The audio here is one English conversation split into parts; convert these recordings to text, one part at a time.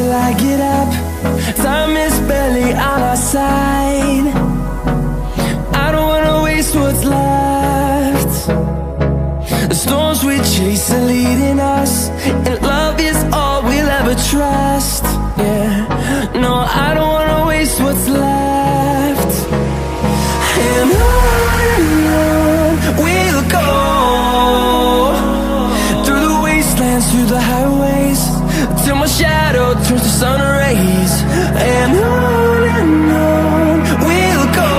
till I get up. Time is barely on our side. I don't wanna waste what's left. The storms we chase are leading us, and love is all we'll ever trust. Yeah, no, I don't wanna waste what's left. And on we'll go, through the wastelands, through the highways, till my shadow turns to sun rays. And on we'll go,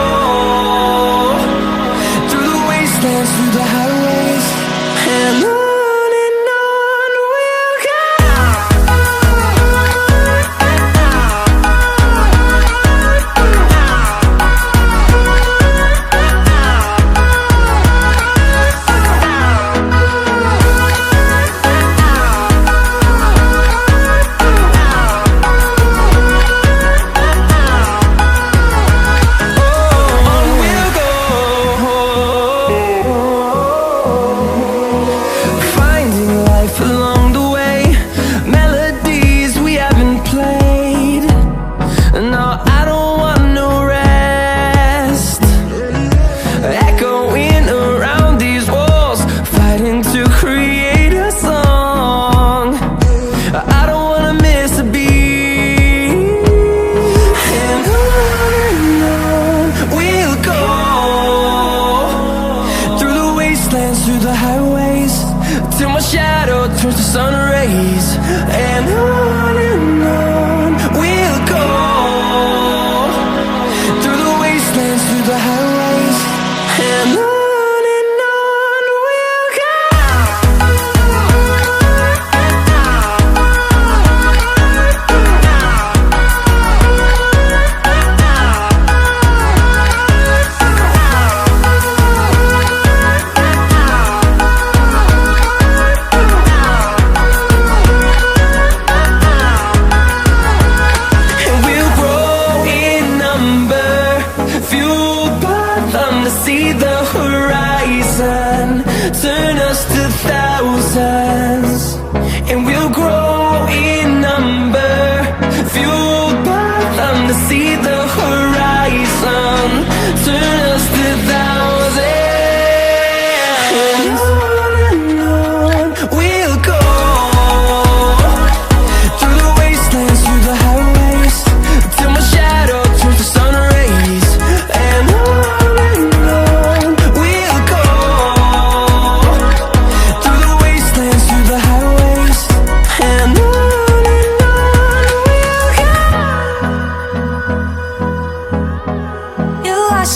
through the wastelands, through the highways, and on we'll go. Through the highways, till my shadow turns to sun rays. And on we'll go, through the wastelands, through the highways, and on we'll go. See the horizon, turn us to thousands, and we'll grow in number, fueled by them. To see the horizon, turn us to thousands, and on we'll go, through the wastelands, through the highways, till my shadow turns to sun rays. And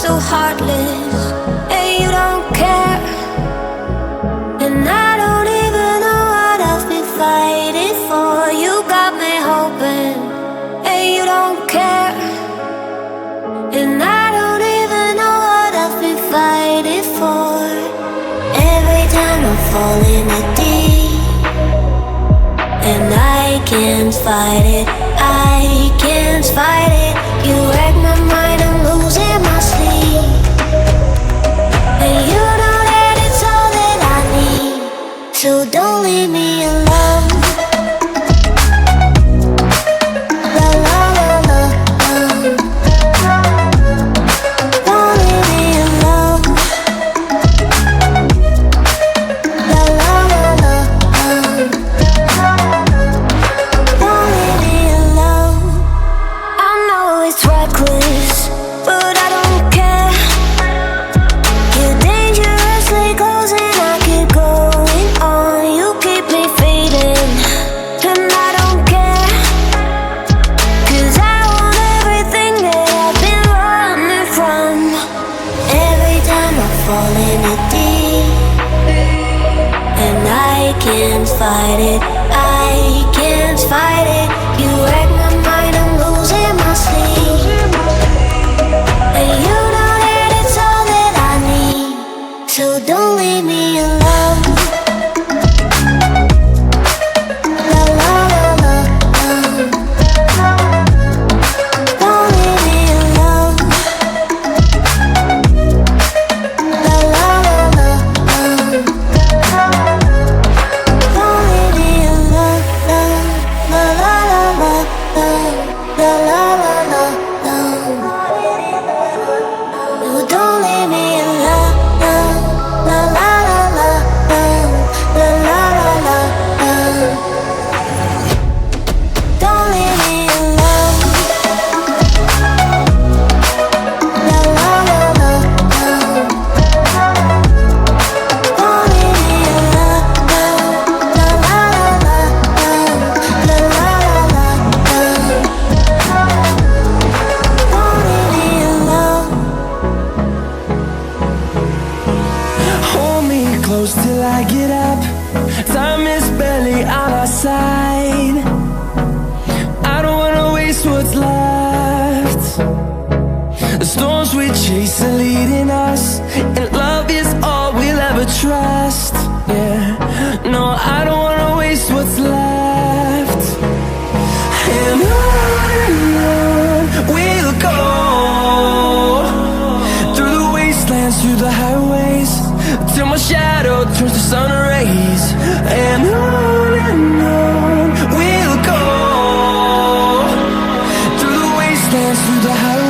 so heartless, and you don't care. And I don't even know what I've been fighting for. You got me hoping, and you don't care. And I don't even know what I've been fighting for. Every time I fall in the deep, and I can't fight it, I can't fight it. You wreck my mind, I'm losing my sleep. And you know that it's all that I need, so don't leave me alone. La la la la, don't leave me alone. La la la la, don't leave me alone. I know it's reckless, but I don't care. You're dangerously close and I keep going on. You keep me fading, and I don't care, 'cause I want everything that I've been running from. Every time I fall in the deep, and I can't fight it, I can't fight it. You wreck my mind, I'm losing my sleep. And you know that it's all that I need, so don't leave me alone. La la la la, don't leave me alone. La la la la, don't leave me alone. storms we chase are leading us, and love is all we'll ever trust. Yeah, no, I don't wanna waste what's left. And on we'll go, through the wastelands, through the highways, till my shadow turns to sun rays. And on we'll go, through the wastelands, through the highways,